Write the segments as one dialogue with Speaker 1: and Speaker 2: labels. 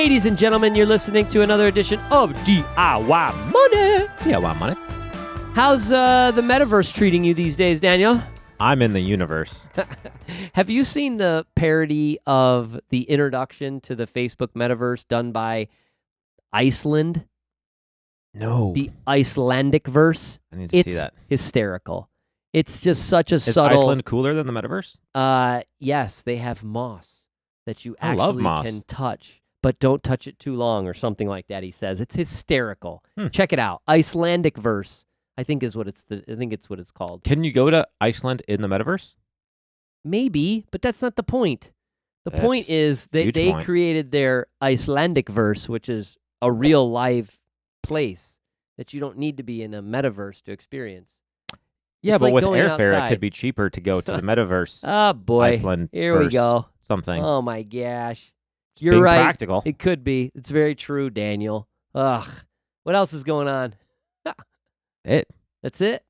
Speaker 1: Ladies and gentlemen, you're listening to another edition of DIY Money.
Speaker 2: DIY Money.
Speaker 1: How's the metaverse treating you these days, Daniel?
Speaker 2: I'm in the universe.
Speaker 1: Have you seen the parody of the introduction to the Facebook metaverse done by Iceland?
Speaker 2: No.
Speaker 1: The Icelandic verse.
Speaker 2: I need to see that.
Speaker 1: It's hysterical. It's just such a
Speaker 2: Is
Speaker 1: subtle...
Speaker 2: Iceland cooler than the metaverse?
Speaker 1: Yes, they have moss that you
Speaker 2: I love
Speaker 1: actually
Speaker 2: moss.
Speaker 1: can touch, but don't touch it too long or something like that, he says. It's hysterical. Check it out. Icelandic verse, I think it's what it's called.
Speaker 2: Can you go to Iceland in the metaverse?
Speaker 1: Maybe, but that's not the point. The point is they created their Icelandic verse, which is a real live place that you don't need to be in a metaverse to experience.
Speaker 2: Yeah,
Speaker 1: It's
Speaker 2: but
Speaker 1: like
Speaker 2: with
Speaker 1: going
Speaker 2: airfare,
Speaker 1: outside.
Speaker 2: it could be cheaper to go to the metaverse.
Speaker 1: Oh, boy.
Speaker 2: Iceland
Speaker 1: Here we
Speaker 2: verse
Speaker 1: go.
Speaker 2: Something.
Speaker 1: Oh, my gosh.
Speaker 2: It's
Speaker 1: You're
Speaker 2: being
Speaker 1: right.
Speaker 2: practical.
Speaker 1: It could be. It's very true, Daniel. Ugh. What else is going on? That's it?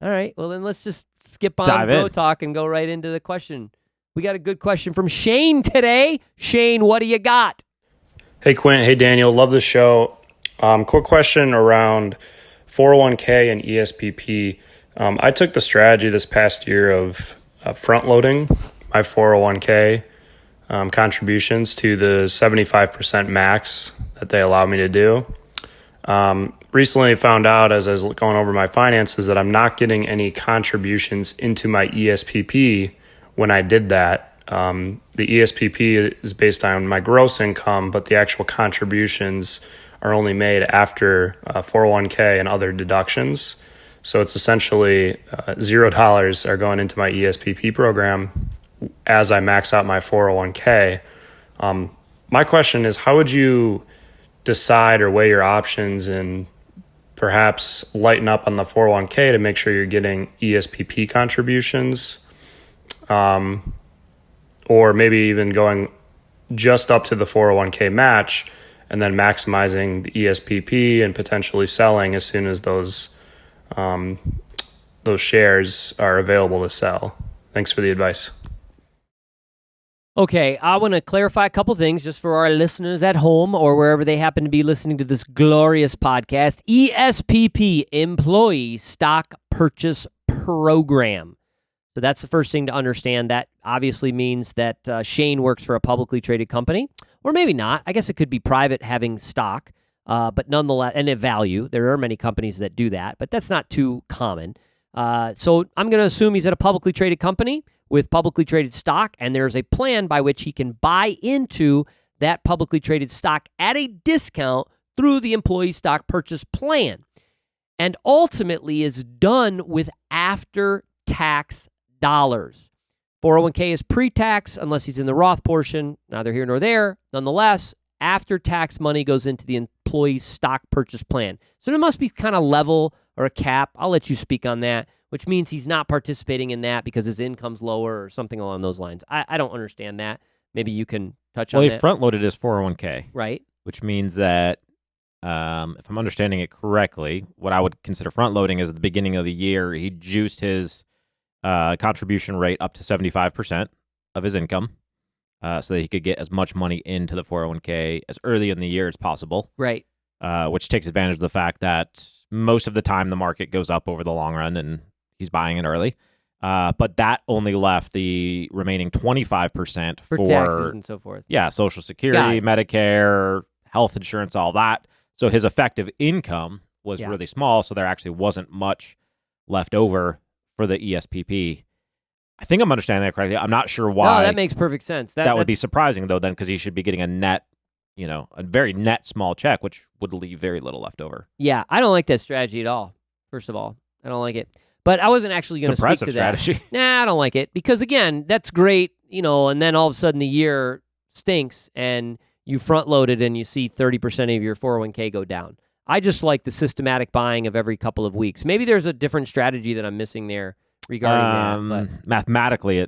Speaker 1: All right. Well, then let's just skip on
Speaker 2: Dive
Speaker 1: Bro
Speaker 2: in.
Speaker 1: Talk and go right into the question. We got a good question from Shane today. Shane, what do you got?
Speaker 3: Hey, Quint. Hey, Daniel. Love the show. Quick question around 401k and ESPP. I took the strategy this past year of front-loading my 401k contributions to the 75% max that they allow me to do. Recently found out as I was going over my finances that I'm not getting any contributions into my ESPP when I did that. The ESPP is based on my gross income, but the actual contributions are only made after 401k and other deductions. So it's essentially $0 are going into my ESPP program as I max out my 401k. My question is, how would you decide or weigh your options and perhaps lighten up on the 401k to make sure you're getting ESPP contributions, or maybe even going just up to the 401k match and then maximizing the ESPP and potentially selling as soon as those shares are available to sell? Thanks for the advice.
Speaker 1: Okay, I want to clarify a couple things just for our listeners at home or wherever they happen to be listening to this glorious podcast. ESPP, Employee Stock Purchase Program. So that's the first thing to understand. That obviously means that Shane works for a publicly traded company, or maybe not. I guess it could be private having stock, but nonetheless, and a value. There are many companies that do that, but that's not too common. So I'm going to assume he's at a publicly traded company with publicly traded stock, and there's a plan by which he can buy into that publicly traded stock at a discount through the employee stock purchase plan, and ultimately is done with after-tax dollars. 401k is pre-tax unless he's in the Roth portion, neither here nor there. Nonetheless, after-tax money goes into the employee stock purchase plan. So there must be kind of level or a cap. I'll let you speak on that, which means he's not participating in that because his income's lower or something along those lines. I don't understand that. Maybe you can touch on that.
Speaker 2: Well, he front-loaded his 401k.
Speaker 1: Right.
Speaker 2: Which means that, if I'm understanding it correctly, what I would consider front-loading is at the beginning of the year, he juiced his contribution rate up to 75% of his income so that he could get as much money into the 401k as early in the year as possible.
Speaker 1: Right.
Speaker 2: Which takes advantage of the fact that most of the time the market goes up over the long run and he's buying it early. But that only left the remaining 25%
Speaker 1: For taxes and so forth.
Speaker 2: Yeah, Social Security, Medicare, health insurance, all that. So his effective income was really small, so there actually wasn't much left over for the ESPP. I think I'm understanding that correctly. I'm not sure why.
Speaker 1: No, that makes perfect sense.
Speaker 2: That would be surprising, though, then, because he should be getting a net, a very net small check, which would leave very little left over.
Speaker 1: Yeah, I don't like that strategy at all, first of all. I don't like it. But I wasn't actually going to speak to that.
Speaker 2: Strategy.
Speaker 1: Nah, I don't like it. Because, again, that's great, and then all of a sudden the year stinks and you front-loaded and you see 30% of your 401k go down. I just like the systematic buying of every couple of weeks. Maybe there's a different strategy that I'm missing there regarding that. But
Speaker 2: mathematically,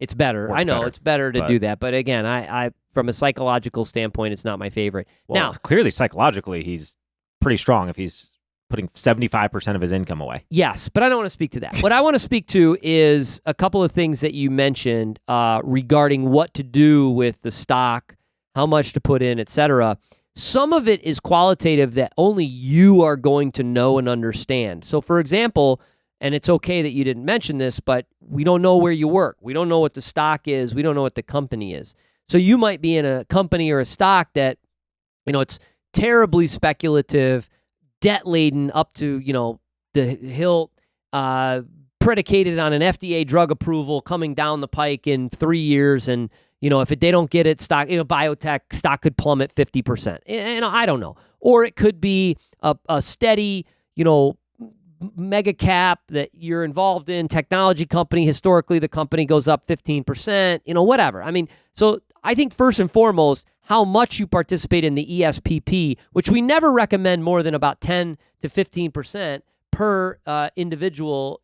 Speaker 1: it's better. I know it's better to do that. But again, I from a psychological standpoint, it's not my favorite.
Speaker 2: Well,
Speaker 1: now,
Speaker 2: clearly, psychologically, he's pretty strong if he's putting 75% of his income away.
Speaker 1: Yes, but I don't want to speak to that. What I want to speak to is a couple of things that you mentioned regarding what to do with the stock, how much to put in, etc. Some of it is qualitative that only you are going to know and understand. So, for example, and it's okay that you didn't mention this, but we don't know where you work. We don't know what the stock is. We don't know what the company is. So you might be in a company or a stock that, it's terribly speculative, debt-laden up to, the hilt, predicated on an FDA drug approval coming down the pike in 3 years. And, if they don't get it, stock, biotech stock could plummet 50%. And I don't know. Or it could be a steady, mega cap that you're involved in, technology company. Historically, the company goes up 15%, whatever. I mean, so I think first and foremost, how much you participate in the ESPP, which we never recommend more than about 10 to 15% per individual,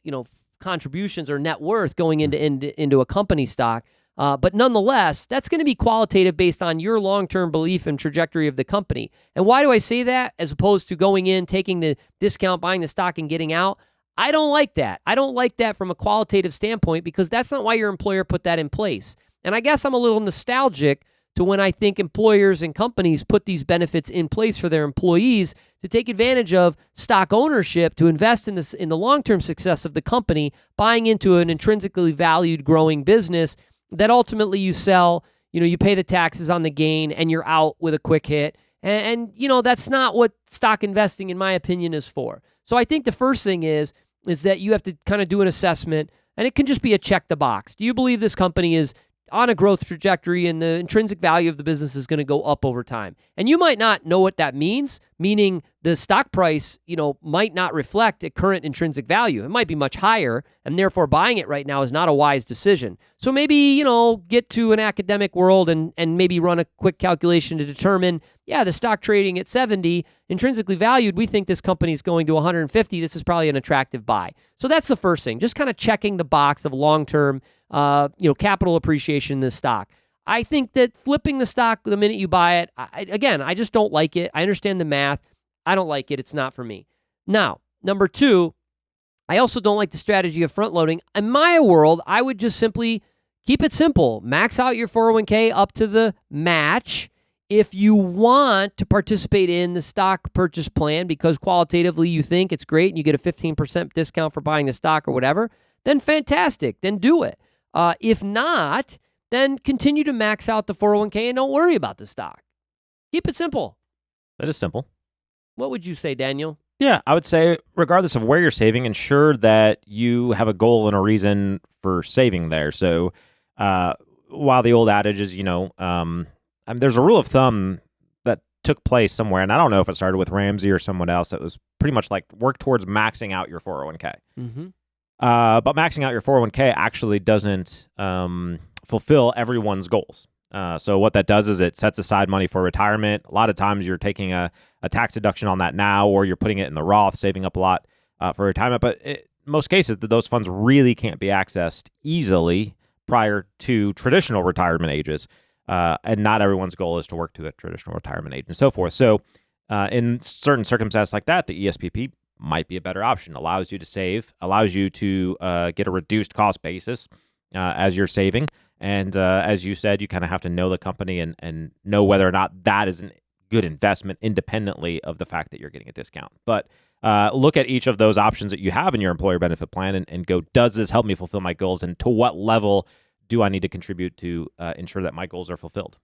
Speaker 1: contributions or net worth going into a company stock. But nonetheless, that's going to be qualitative based on your long-term belief and trajectory of the company. And why do I say that as opposed to going in, taking the discount, buying the stock, and getting out? I don't like that. I don't like that from a qualitative standpoint because that's not why your employer put that in place. And I guess I'm a little nostalgic to when I think employers and companies put these benefits in place for their employees to take advantage of stock ownership, to invest in the long-term success of the company, buying into an intrinsically valued growing business that ultimately you sell, you pay the taxes on the gain and you're out with a quick hit. And that's not what stock investing, in my opinion, is for. So I think the first thing is that you have to kind of do an assessment, and it can just be a check the box. Do you believe this company is on a growth trajectory and the intrinsic value of the business is going to go up over time? And you might not know what that means, meaning the stock price, might not reflect a current intrinsic value. It might be much higher, and therefore buying it right now is not a wise decision. So maybe, get to an academic world and maybe run a quick calculation to determine, the stock trading at 70, intrinsically valued, we think this company is going to 150. This is probably an attractive buy. So that's the first thing, just kind of checking the box of long-term capital appreciation in this stock. I think that flipping the stock the minute you buy it, I just don't like it. I understand the math. I don't like it. It's not for me. Now, number two, I also don't like the strategy of front loading. In my world, I would just simply keep it simple. Max out your 401k up to the match. If you want to participate in the stock purchase plan because qualitatively you think it's great and you get a 15% discount for buying the stock or whatever, then fantastic. Then do it. If not, then continue to max out the 401k and don't worry about the stock. Keep it simple.
Speaker 2: That is simple.
Speaker 1: What would you say, Daniel?
Speaker 2: Yeah, I would say regardless of where you're saving, ensure that you have a goal and a reason for saving there. So while the old adage is, there's a rule of thumb that took place somewhere, and I don't know if it started with Ramsey or someone else, that was pretty much like work towards maxing out your 401k.
Speaker 1: Mm-hmm.
Speaker 2: But maxing out your 401k actually doesn't fulfill everyone's goals. So what that does is it sets aside money for retirement. A lot of times you're taking a tax deduction on that now, or you're putting it in the Roth, saving up a lot for retirement. But in most cases, those funds really can't be accessed easily prior to traditional retirement ages. And not everyone's goal is to work to a traditional retirement age and so forth. So in certain circumstances like that, the ESPP might be a better option. Allows you to save, allows you to get a reduced cost basis as you're saving. And as you said, you kind of have to know the company and know whether or not that is a good investment independently of the fact that you're getting a discount. But look at each of those options that you have in your employer benefit plan and go, does this help me fulfill my goals? And to what level do I need to contribute to ensure that my goals are fulfilled?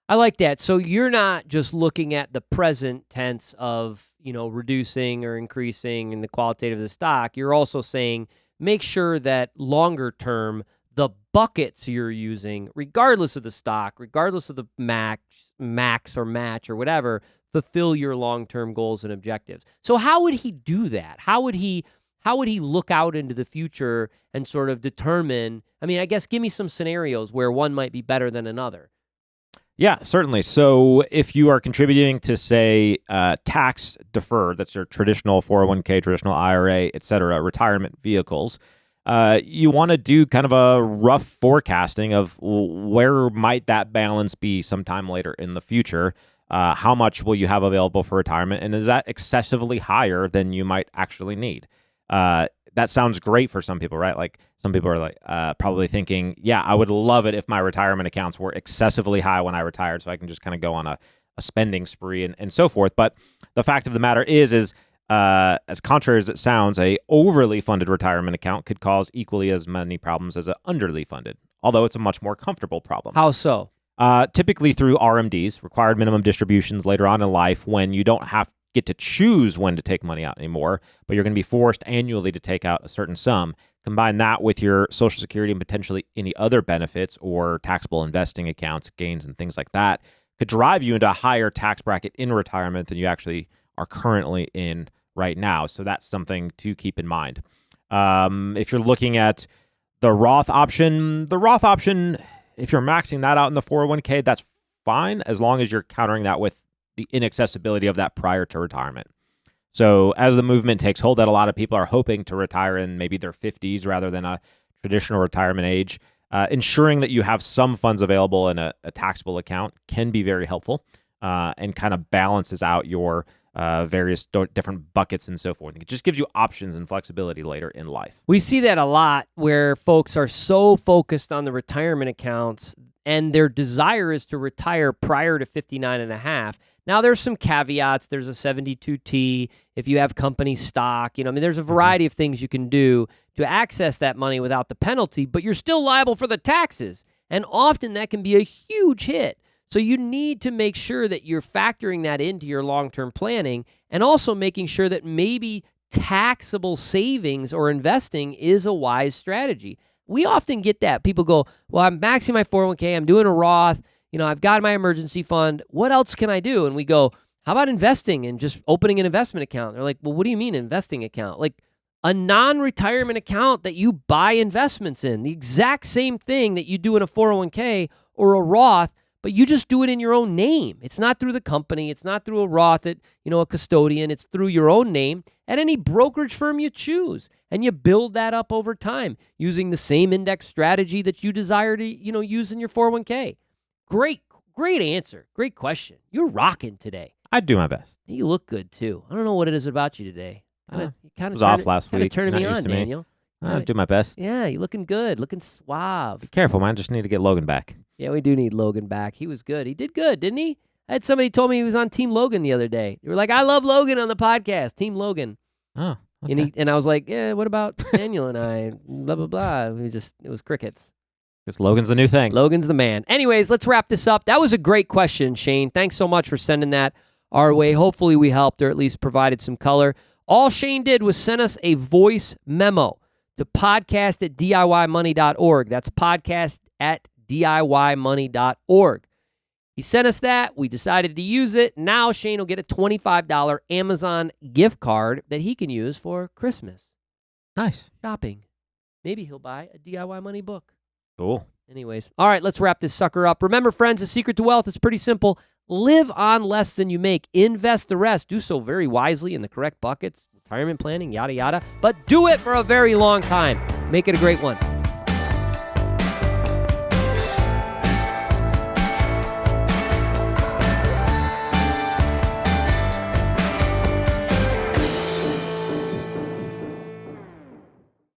Speaker 1: I like that. So you're not just looking at the present tense of, reducing or increasing in the qualitative of the stock. You're also saying make sure that longer term, the buckets you're using, regardless of the stock, regardless of the max or match or whatever, fulfill your long-term goals and objectives. So how would he do that? How would he look out into the future and sort of determine, I guess give me some scenarios where one might be better than another.
Speaker 2: Yeah, certainly. So if you are contributing to, say, tax deferred, that's your traditional 401k, traditional IRA, et cetera, retirement vehicles, you want to do kind of a rough forecasting of where might that balance be sometime later in the future. How much will you have available for retirement? And is that excessively higher than you might actually need? That that sounds great for some people, right? Like some people are like probably thinking, yeah, I would love it if my retirement accounts were excessively high when I retired, so I can just kind of go on a spending spree and so forth. But the fact of the matter is as contrary as it sounds, a overly funded retirement account could cause equally as many problems as an underly funded, although it's a much more comfortable problem.
Speaker 1: How so?
Speaker 2: Typically through RMDs, required minimum distributions later on in life, when you don't get to choose when to take money out anymore, but you're going to be forced annually to take out a certain sum. Combine that with your Social Security and potentially any other benefits or taxable investing accounts, gains and things like that, could drive you into a higher tax bracket in retirement than you actually are currently in right now. So that's something to keep in mind. If you're looking at the Roth option, if you're maxing that out in the 401k, that's fine as long as you're countering that with the inaccessibility of that prior to retirement. So as the movement takes hold that a lot of people are hoping to retire in maybe their 50s rather than a traditional retirement age, ensuring that you have some funds available in a taxable account can be very helpful and kind of balances out your various different buckets and so forth. It just gives you options and flexibility later in life.
Speaker 1: We see that a lot where folks are so focused on the retirement accounts and their desire is to retire prior to 59 and a half. Now, there's some caveats. There's a 72T. If you have company stock, there's a variety of things you can do to access that money without the penalty, but you're still liable for the taxes. And often that can be a huge hit. So you need to make sure that you're factoring that into your long-term planning and also making sure that maybe taxable savings or investing is a wise strategy. We often get that. People go, well, I'm maxing my 401k. I'm doing a Roth. I've got my emergency fund. What else can I do? And we go, how about investing and just opening an investment account? They're like, well, what do you mean investing account? Like a non-retirement account that you buy investments in, the exact same thing that you do in a 401k or a Roth, but you just do it in your own name. It's not through the company. It's not through a Roth at, a custodian. It's through your own name at any brokerage firm you choose. And you build that up over time using the same index strategy that you desire to, use in your 401k. Great answer. Great question. You're rocking today.
Speaker 2: I'd do my best.
Speaker 1: You look good too. I don't know what it is about you today.
Speaker 2: It was off last week.
Speaker 1: Turning me on, Daniel.
Speaker 2: I'd do my best.
Speaker 1: Yeah, you're looking good. Looking suave.
Speaker 2: Be careful, man. Just need to get Logan back.
Speaker 1: Yeah, we do need Logan back. He was good. He did good, didn't he? I had somebody told me he was on Team Logan the other day. They were like, I love Logan on the podcast. Team Logan.
Speaker 2: Oh, okay.
Speaker 1: And I was like, yeah, what about Daniel and I? Blah, blah, blah. It was crickets.
Speaker 2: Because Logan's the new thing.
Speaker 1: Logan's the man. Anyways, let's wrap this up. That was a great question, Shane. Thanks so much for sending that our way. Hopefully we helped or at least provided some color. All Shane did was send us a voice memo to podcast@DIYmoney.org. That's podcast@DIYmoney.org. He sent us that. We decided to use it. Now Shane will get a $25 Amazon gift card that he can use for Christmas.
Speaker 2: Nice.
Speaker 1: Shopping. Maybe he'll buy a DIY Money book.
Speaker 2: Cool.
Speaker 1: Anyways, all right, let's wrap this sucker up. Remember, friends, the secret to wealth is pretty simple. Live on less than you make. Invest the rest. Do so very wisely in the correct buckets, retirement planning, yada, yada. But do it for a very long time. Make it a great one.